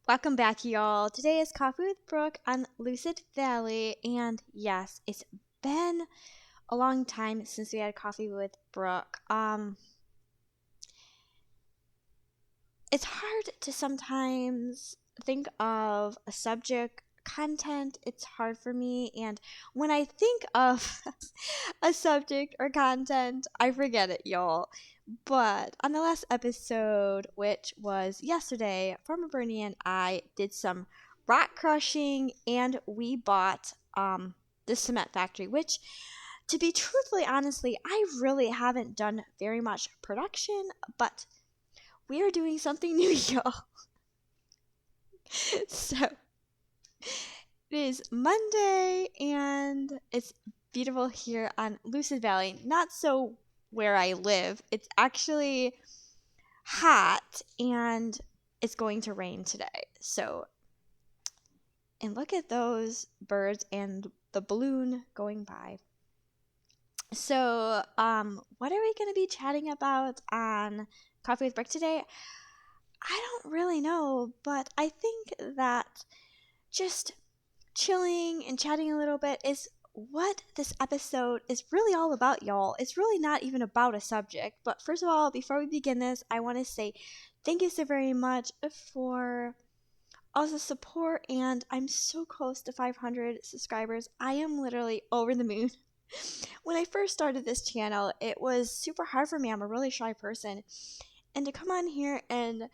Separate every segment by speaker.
Speaker 1: Welcome back, y'all. Today is Coffee with Brook on Lucid Valley, and yes, it's been a long time since we had coffee with Brook. It's hard to sometimes think of a subject content. It's hard for me, and when I think of a subject or content, I forget it, y'all. But on the last episode, which was yesterday, Farmer Bernie and I did some rock crushing, and we bought the cement factory, which, to be truthfully honestly, I really haven't done very much production, but we are doing something new, y'all. So it is Monday, and it's beautiful here on Lucid Valley. Not so where I live. It's actually hot, and it's going to rain today. And look at those birds and the balloon going by. So, what are we going to be chatting about on Coffee with Brook today? I don't really know, but I think that just chilling and chatting a little bit is what this episode is really all about, y'all. It's really not even about a subject. But first of all, before we begin this, I want to say thank you so very much for all the support, and I'm so close to 500 subscribers. I am literally over the moon. When I first started this channel, it was super hard for me. I'm a really shy person. And to come on here and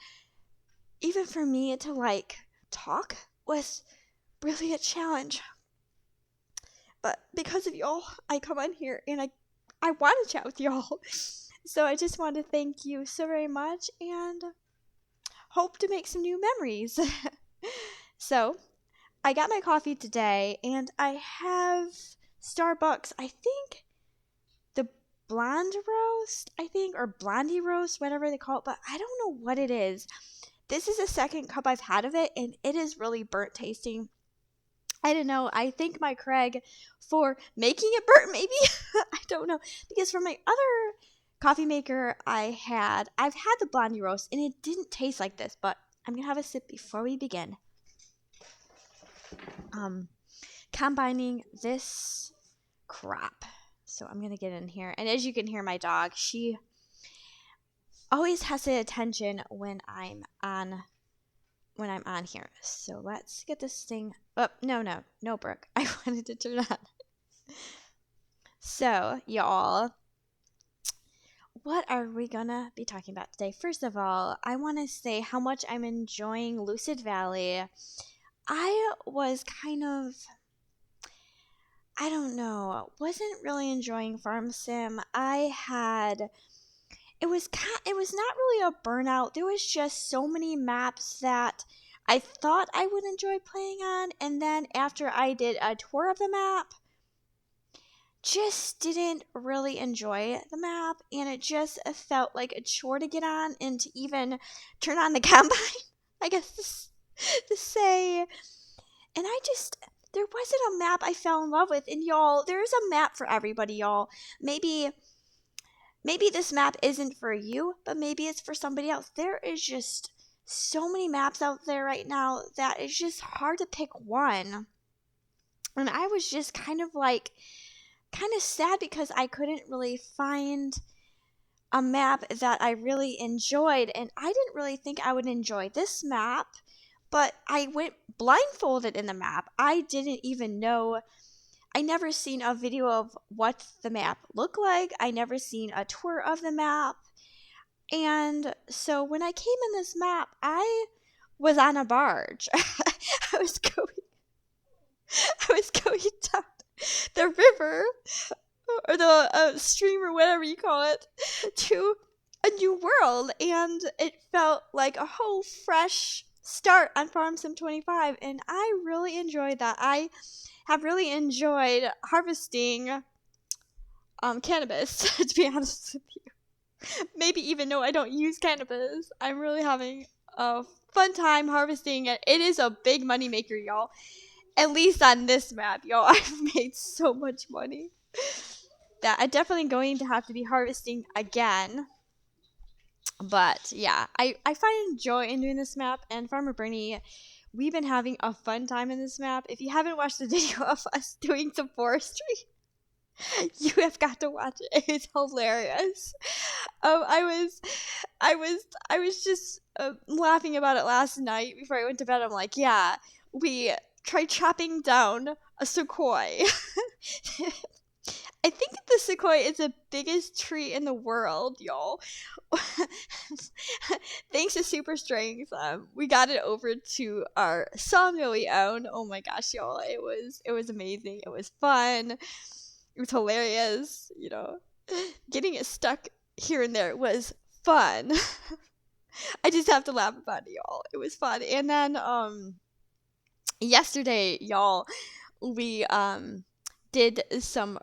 Speaker 1: even for me to talk was really a challenge. But because of y'all, I come on here and I want to chat with y'all. So I just want to thank you so very much and hope to make some new memories. So I got my coffee today, and I have Starbucks, I think the blonde roast, or blondie roast, whatever they call it, but I don't know what it is. This is the second cup I've had of it, and it is really burnt tasting. I don't know. I thank my Craig for making it burnt, maybe. I don't know. Because from my other coffee maker I've had the blondie roast, and it didn't taste like this, but I'm going to have a sip before we begin. Combining this crap. So I'm going to get in here. And as you can hear, my dog, she always has the attention when I'm on here. So let's get this thing up. No, Brooke. I wanted to turn on. So, y'all, what are we gonna be talking about today? First of all, I want to say how much I'm enjoying Lucid Valley. I was I don't know, wasn't really enjoying Farm Sim. It was not really a burnout. There was just so many maps that I thought I would enjoy playing on, and then after I did a tour of the map, just didn't really enjoy the map, and it just felt like a chore to get on and to even turn on the combine, I guess to say. And there wasn't a map I fell in love with, and y'all, there's a map for everybody, y'all. Maybe this map isn't for you, but maybe it's for somebody else. There is just so many maps out there right now that it's just hard to pick one. And I was just kind of sad because I couldn't really find a map that I really enjoyed. And I didn't really think I would enjoy this map, but I went blindfolded in the map. I didn't even know. I never seen a video of what the map looked like. I never seen a tour of the map. And so when I came in this map, I was on a barge. I was going down the river or the stream or whatever you call it to a new world, and it felt like a whole fresh start on Farm Sim 25, and I really enjoyed that. I have really enjoyed harvesting cannabis, to be honest with you. Maybe even though I don't use cannabis, I'm really having a fun time harvesting it. It is a big money maker, y'all. At least on this map, y'all. I've made so much money that I'm definitely going to have to be harvesting again. But yeah, I find joy in doing this map, and Farmer Bernie, we've been having a fun time in this map. If you haven't watched the video of us doing some forestry, you have got to watch it. It's hilarious. I was just laughing about it last night before I went to bed. I'm like, yeah, we tried chopping down a sequoia. I think the sequoia is the biggest tree in the world, y'all. Thanks to Super Strength, we got it over to our sawmill we own. Oh my gosh, y'all! It was amazing. It was fun. It was hilarious. Getting it stuck here and there was fun. I just have to laugh about it, y'all. It was fun. And then yesterday, y'all, we did some.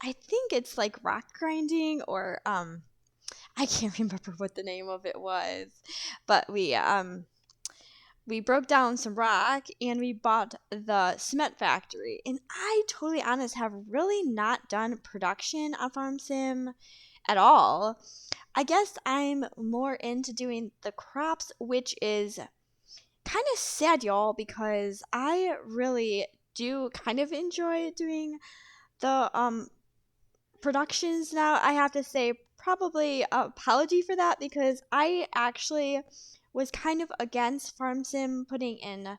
Speaker 1: I think it's like rock grinding, or I can't remember what the name of it was, but we broke down some rock and we bought the cement factory. And I, totally honest, have really not done production on Farm Sim at all. I guess I'm more into doing the crops, which is kind of sad, y'all, because I really do kind of enjoy doing the productions now. I have to say, probably apology for that, because I actually was kind of against Farm Sim putting in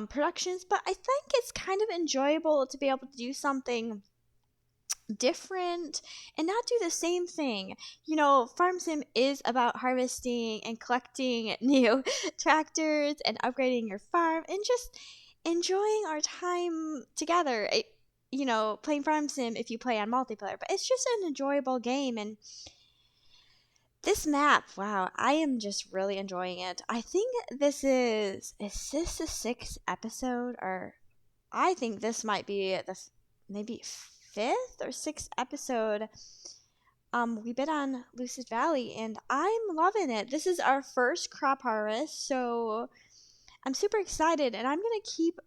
Speaker 1: productions, but I think it's kind of enjoyable to be able to do something different and not do the same thing. Farm Sim is about harvesting and collecting new tractors and upgrading your farm and just enjoying our time together. Playing Farm Sim if you play on multiplayer, but it's just an enjoyable game. And this map, wow, I am just really enjoying it. I think this is this the 6th episode? Or I think this might be the maybe 5th or 6th episode. We've been on Lucid Valley and I'm loving it. This is our first crop harvest, so I'm super excited, and I'm gonna keep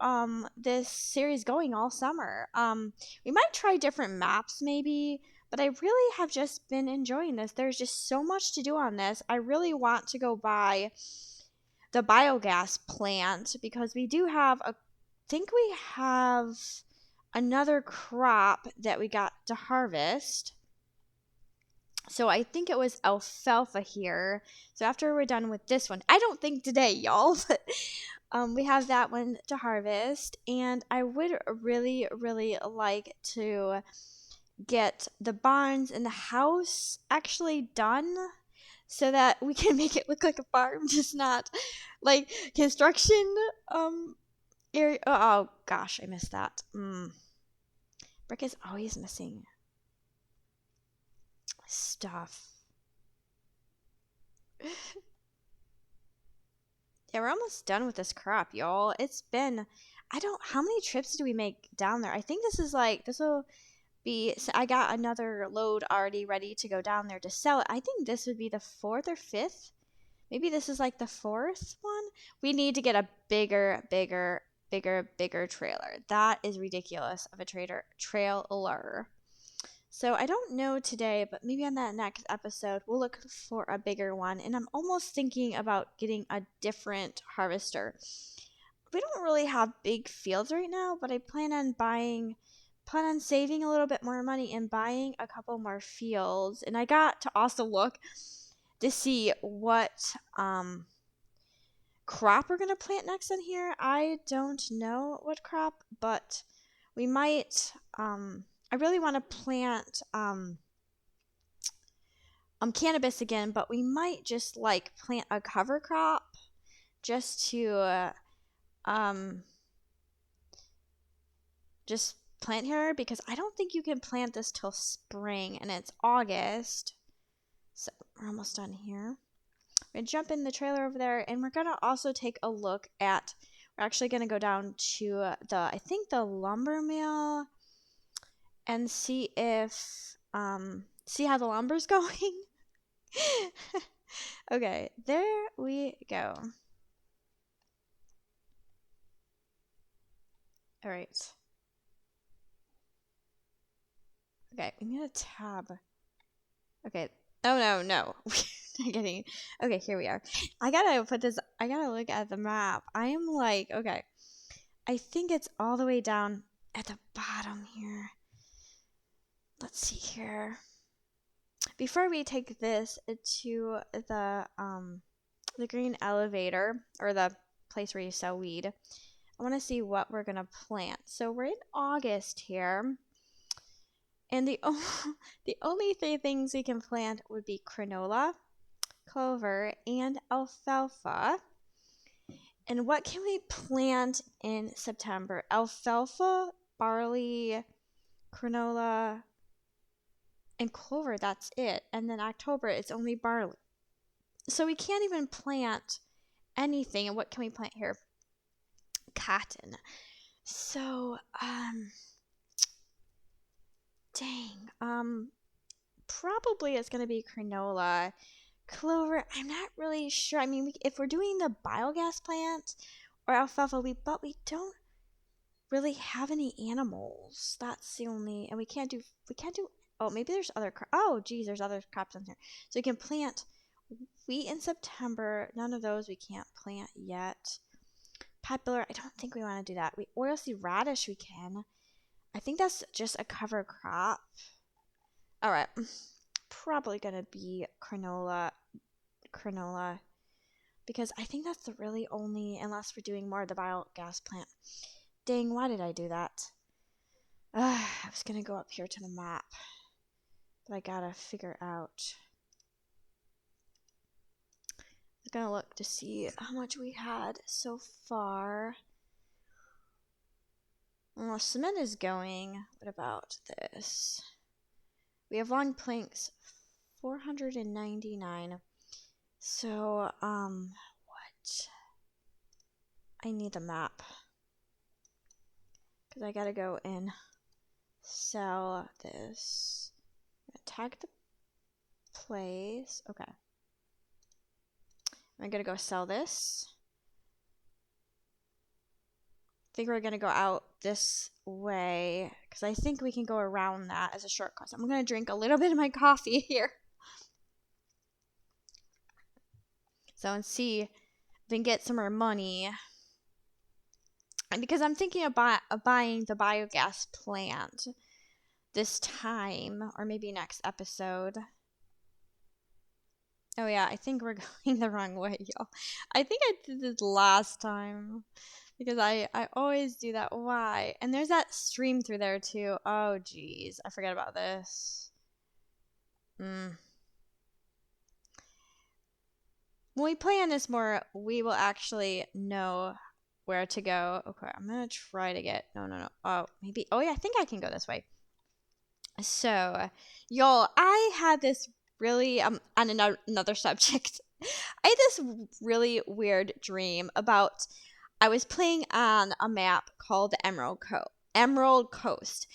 Speaker 1: this series going all summer. We might try different maps maybe, but I really have just been enjoying this. There's just so much to do on this. I really want to go buy the biogas plant, because we do have think we have another crop that we got to harvest. So I think it was alfalfa here. So after we're done with this one, I don't think today, y'all, but we have that one to harvest. And I would really, really like to get the barns and the house actually done, so that we can make it look like a farm, just not like construction area. Oh gosh, I missed that. Brick is always missing stuff. Yeah, we're almost done with this crop, y'all. It's been, how many trips did we make down there? I think this will be, so I got another load already ready to go down there to sell it. I think this would be the 4th or 5th. Maybe this is like the 4th one. We need to get a bigger trailer. That is ridiculous of a trailer. So I don't know today, but maybe on that next episode, we'll look for a bigger one. And I'm almost thinking about getting a different harvester. We don't really have big fields right now, but I plan on saving a little bit more money and buying a couple more fields. And I got to also look to see what crop we're going to plant next in here. I don't know what crop, but we might I really want to plant cannabis again, but we might just like plant a cover crop just to just plant here, because I don't think you can plant this till spring, and it's August. So we're almost done here. We're going to jump in the trailer over there, and we're going to also take a look at, we're actually going to go down to I think the lumber mill, and see if, see how the lumber's going. Okay, there we go. All right. Okay, we need a tab. Okay, Oh, no. I'm kidding. Okay, here we are. I gotta look at the map. I am like, okay. I think it's all the way down at the bottom here. Let's see here. Before we take this to the green elevator, or the place where you sell weed, I want to see what we're gonna plant. So we're in August here, and the only three things we can plant would be canola, clover, and alfalfa. And what can we plant in September? Alfalfa, barley, canola, and clover. That's it. And then October, it's only barley. So we can't even plant anything. And what can we plant here? Cotton. So, dang. Probably it's going to be canola. Clover, I'm not really sure. I mean, if we're doing the biogas plant or alfalfa, but we don't really have any animals. That's the only, and we can't do, oh, maybe there's other, oh, geez, there's other crops in here. So we can plant wheat in September. None of those we can't plant yet. Popular, I don't think we want to do that. Oilseed radish we can. I think that's just a cover crop. All right. Probably going to be canola, because I think that's the really only, unless we're doing more of the biogas plant. Dang, why did I do that? I was going to go up here to the map, but I got to figure out. I was going to look to see how much we had so far. Well, cement is going. What about this? We have long planks, 499. So, what? I need a map, because I gotta go and sell this. I'm gonna tag the place. Okay. I'm gonna go sell this. I think we're gonna go out this way, because I think we can go around that as a shortcut. So I'm gonna drink a little bit of my coffee here. So, and see if we can get some more money. And because I'm thinking of buying the biogas plant this time, or maybe next episode. Oh yeah, I think we're going the wrong way, y'all. I think I did this last time, because I always do that. Why? And there's that stream through there too. Oh geez, I forgot about this. When we play on this more, we will actually know where to go. Okay, I'm gonna try to get, no. Oh, maybe, oh yeah, I think I can go this way. So, y'all, I had this really, on another subject, I had this really weird dream about, I was playing on a map called the Emerald Coast.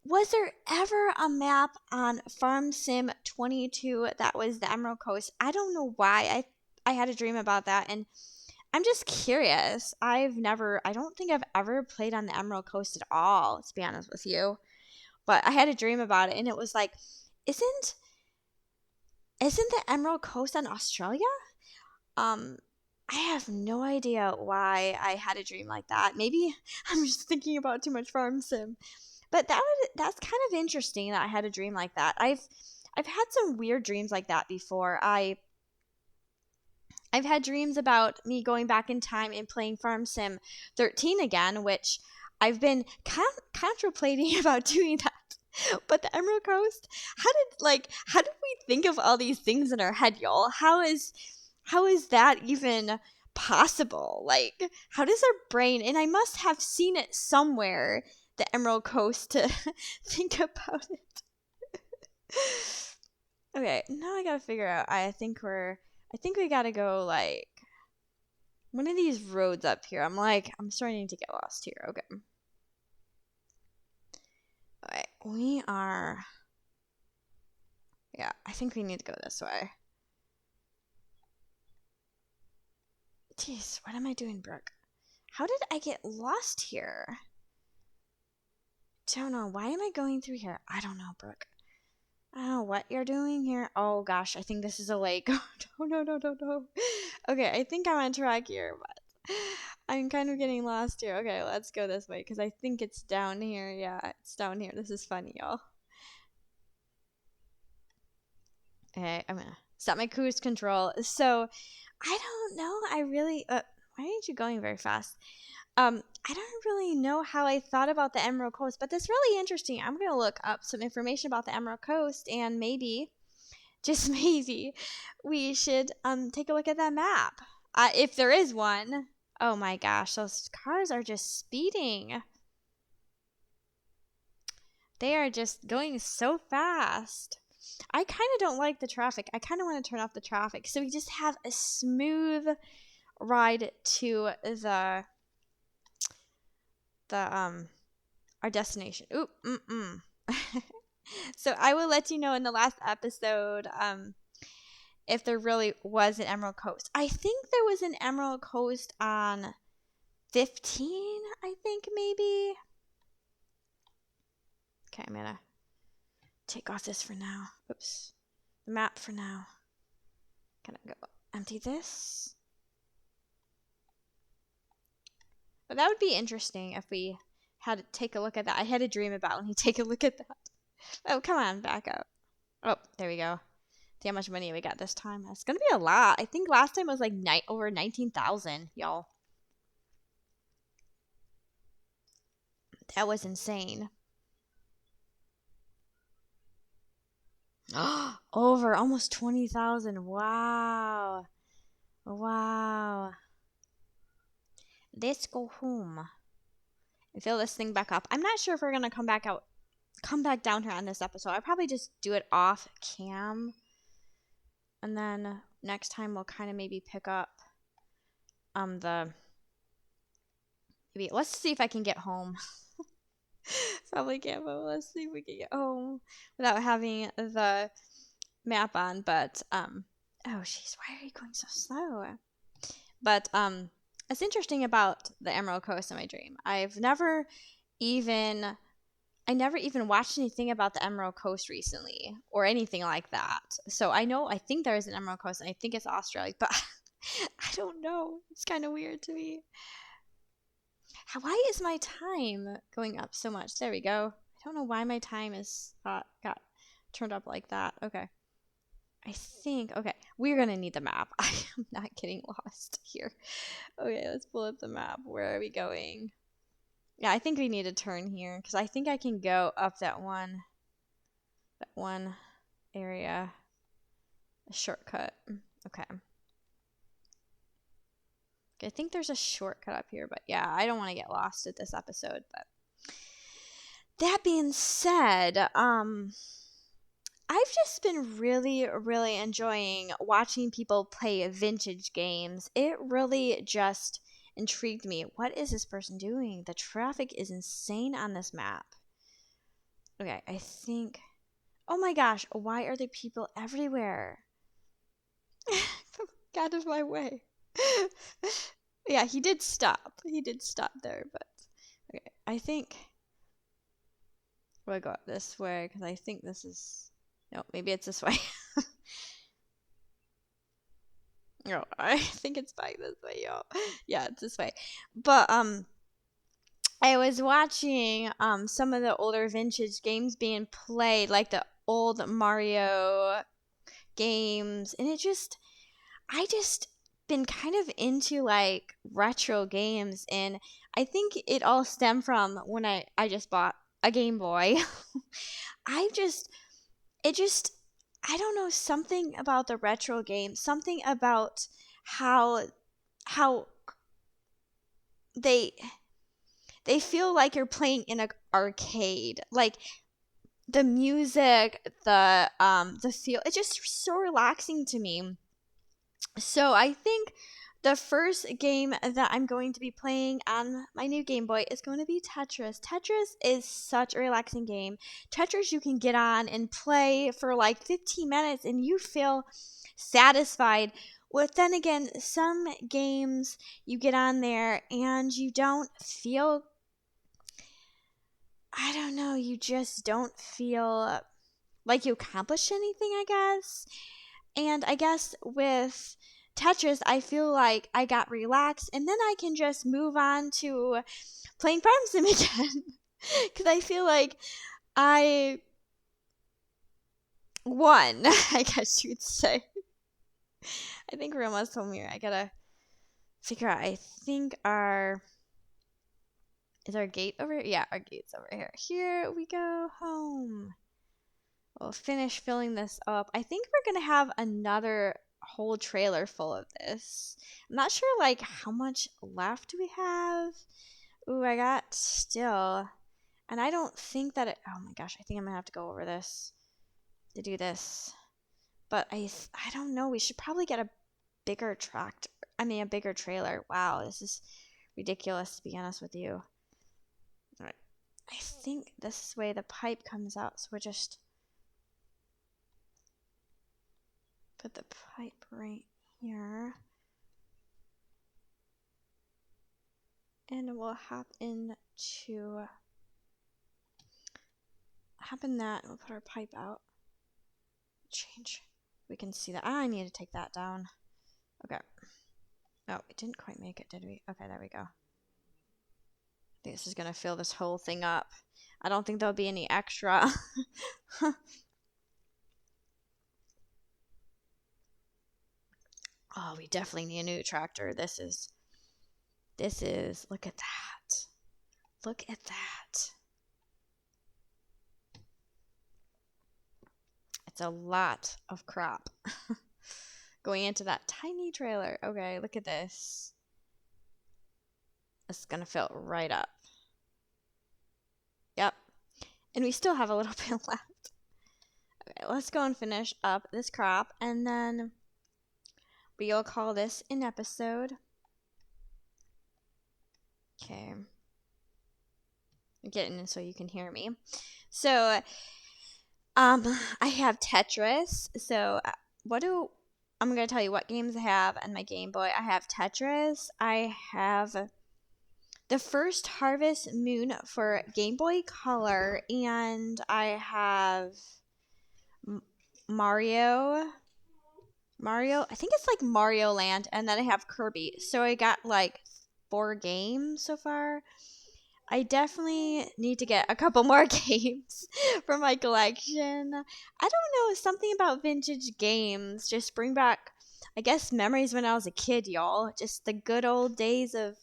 Speaker 1: Was there ever a map on Farm Sim 22 that was the Emerald Coast? I don't know why I had a dream about that, and I'm just curious. I don't think I've ever played on the Emerald Coast at all, to be honest with you. But I had a dream about it, and it was like, isn't the Emerald Coast on Australia? I have no idea why I had a dream like that. Maybe I'm just thinking about too much Farm Sim. But that's kind of interesting that I had a dream like that. I've had some weird dreams like that before. I've had dreams about me going back in time and playing Farm Sim 13 again, which I've been contemplating about doing that. But the Emerald Coast, how did we think of all these things in our head, y'all? How is that even possible? Like, how does our brain, and I must have seen it somewhere, the Emerald Coast, to think about it. Okay, now I gotta figure out, I think we gotta go, like, one of these roads up here. I'm starting to get lost here. Okay. Alright, we are, yeah, I think we need to go this way. Jeez, what am I doing, Brook? How did I get lost here? Don't know. Why am I going through here? I don't know, Brook. I don't know what you're doing here. Oh gosh, I think this is a lake. No. Okay, I think I'm on track here, but I'm kind of getting lost here. Okay, let's go this way because I think it's down here. Yeah, it's down here. This is funny, y'all. Okay, I'm gonna set my cruise control. So, I don't know. I really. Why aren't you going very fast? I don't really know how I thought about the Emerald Coast, but that's really interesting. I'm gonna look up some information about the Emerald Coast, and maybe, just maybe, we should take a look at that map, if there is one. Oh my gosh, those cars are just speeding. They are just going so fast. I kind of don't like the traffic. I kind of want to turn off the traffic so we just have a smooth ride to the our destination. Ooh, So I will let you know in the last episode if there really was an Emerald Coast. I think there was an Emerald Coast on 15, I think maybe. Okay, I'm gonna take off this for now. Oops. The map for now. Gonna go empty this. But that would be interesting if we had to take a look at that. I had a dream about when you take a look at that. Oh, come on, back up. Oh, there we go. See how much money we got this time. It's gonna be a lot. I think last time was like over 19,000, y'all. That was insane. Over almost 20,000. Wow. Wow. Let's go home and fill this thing back up. I'm not sure if we're gonna come back down here on this episode. I probably just do it off cam, and then next time we'll kind of maybe pick up let's see if I can get home. Probably can't, but let's see if we can get home without having the map on. But oh jeez, why are you going so slow? But it's interesting about the Emerald Coast in my dream. I never even watched anything about the Emerald Coast recently or anything like that. So I think there is an Emerald Coast, and I think it's Australia, but I don't know. It's kind of weird to me. Why is my time going up so much? There we go. I don't know why my time is got turned up like that. Okay. Okay, we're going to need the map. I am not getting lost here. Okay, let's pull up the map. Where are we going? Yeah, I think we need to turn here because I think I can go up that one area. A shortcut. Okay. I think there's a shortcut up here, but yeah, I don't want to get lost at this episode. But that being said, I've just been really, really enjoying watching people play vintage games. It really just intrigued me. What is this person doing? The traffic is insane on this map. Okay, I think... Oh my gosh, why are there people everywhere? Get out of my way. Yeah, he did stop. He did stop there, but... Okay, I think... We'll go up this way, because I think this is... No, maybe it's this way. No, I think it's back this way, y'all. Yeah, it's this way. But, I was watching, some of the older vintage games being played, like the old Mario games, and I just been kind of into, like, retro games, and I think it all stemmed from when I just bought a Game Boy. I don't know, something about the retro games, something about how they feel like you're playing in an arcade. Like the music, the feel, it's just so relaxing to me. So I think the first game that I'm going to be playing on my new Game Boy is going to be Tetris. Tetris is such a relaxing game. Tetris you can get on and play for like 15 minutes and you feel satisfied. Well, then again, some games you get on there and you don't feel... I don't know, you just don't feel like you accomplish anything, I guess. And I guess with Tetris, I feel like I got relaxed, and then I can just move on to playing Farm Sim again. Because I feel like I won, I guess you would say. I think we're almost home here. I gotta figure out. I think is our gate over here? Yeah, our gate's over here. Here we go home. We'll finish filling this up. I think we're gonna have another whole trailer full of this. I'm not sure like how much left we have. Ooh, I got still. And I don't think that it, oh my gosh, I think I'm gonna have to go over this to do this. But I don't know. We should probably get a bigger tractor. I mean, a bigger trailer. Wow, this is ridiculous to be honest with you. All right. I think this is the way the pipe comes out. So we'll just put the pipe right here. And we'll hop in that and we'll put our pipe out. Change. We can see that. I need to take that down. Okay. Oh, we didn't quite make it, did we? Okay, there we go. I think this is going to fill this whole thing up. I don't think there'll be any extra. Oh, we definitely need a new tractor. This is, look at that. Look at that. It's a lot of crop going into that tiny trailer. Okay, look at this. It's going to fill right up. Yep. And we still have a little bit left. Okay, let's go and finish up this crop, and then we'll call this an episode. Okay. I'm getting in so you can hear me. So, I have Tetris. So, I'm going to tell you what games I have on my Game Boy. I have Tetris. I have The First Harvest Moon for Game Boy Color, and I have Mario, I think it's like Mario Land, and then I have Kirby. So I got like 4 games so far. I definitely need to get a couple more games for my collection. I don't know, something about vintage games just bring back, I guess, memories when I was a kid, y'all. Just the good old days of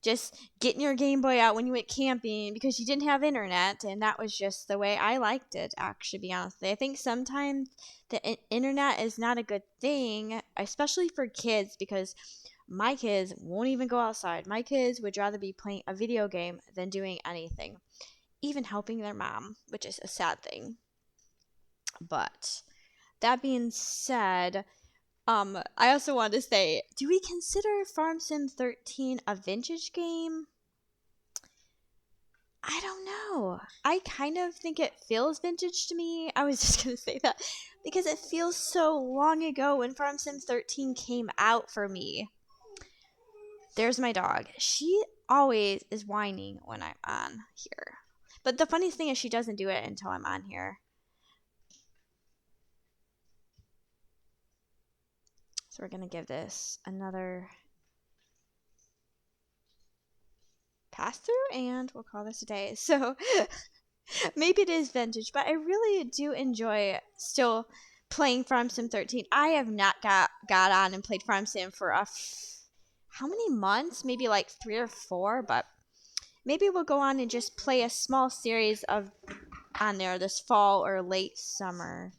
Speaker 1: just getting your Game Boy out when you went camping because you didn't have internet, and that was just the way I liked it, actually, to be honest. I think sometimes the internet is not a good thing, especially for kids, because my kids won't even go outside. My kids would rather be playing a video game than doing anything, even helping their mom, which is a sad thing. But that being said, I also wanted to say, do we consider Farm Sim 13 a vintage game? I don't know. I kind of think it feels vintage to me. I was just going to say that because it feels so long ago when Farm Sim 13 came out for me. There's my dog. She always is whining when I'm on here. But the funniest thing is she doesn't do it until I'm on here. So we're going to give this another pass through, and we'll call this a day. So maybe it is vintage, but I really do enjoy still playing Farm Sim 13. I have not got on and played Farm Sim for how many months? Maybe like 3 or 4, but maybe we'll go on and just play a small series of on there this fall or late summer.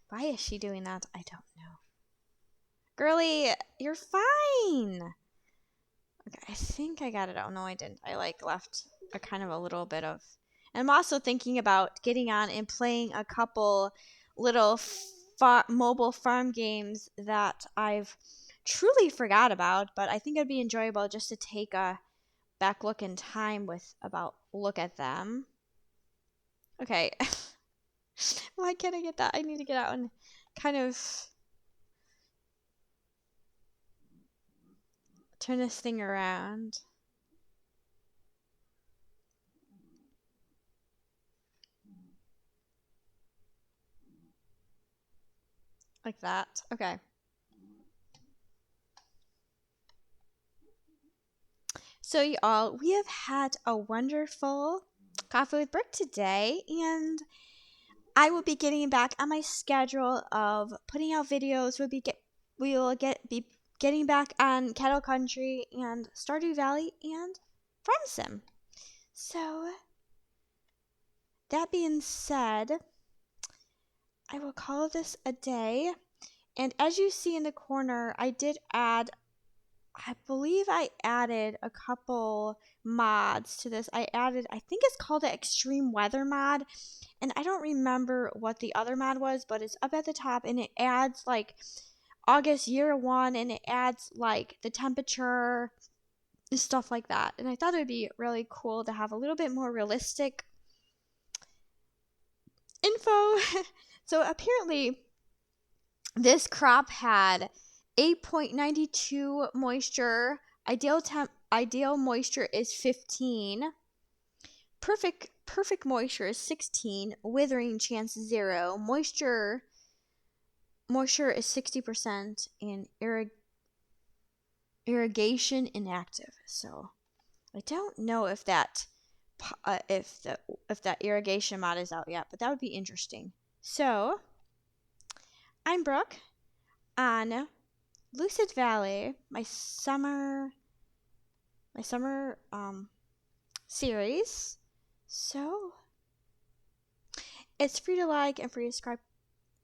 Speaker 1: Why is she doing that? I don't know. Girlie, you're fine. Okay, I think I got it out. No, I didn't. I left a kind of a little bit of. And I'm also thinking about getting on and playing a couple little mobile farm games that I've truly forgot about, but I think it'd be enjoyable just to take a back look in time look at them. Okay. Why can't I get that? I need to get out and kind of turn this thing around. Like that. Okay. So, y'all, we have had a wonderful Coffee with Brook today, and I will be getting back on my schedule of putting out videos. We will be getting back on Cattle Country and Stardew Valley and Farm Sim. So, that being said, I will call this a day. And as you see in the corner, I believe I added a couple mods to this. I think it's called the Extreme Weather mod. And I don't remember what the other mod was, but it's up at the top and it adds like August year one and it adds like the temperature and stuff like that. And I thought it would be really cool to have a little bit more realistic info. So apparently this crop had 8.92 moisture. Ideal moisture is 15. Perfect moisture is 16. Withering chance 0. Moisture is 60% and irrigation inactive. So I don't know if that irrigation mod is out yet, but that would be interesting. So I'm Brooke on Lucid Valley, my summer series. So it's free to like and free to subscribe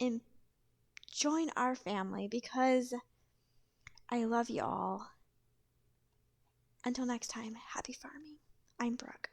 Speaker 1: and join our family because I love you all. Until next time, happy farming. I'm Brooke.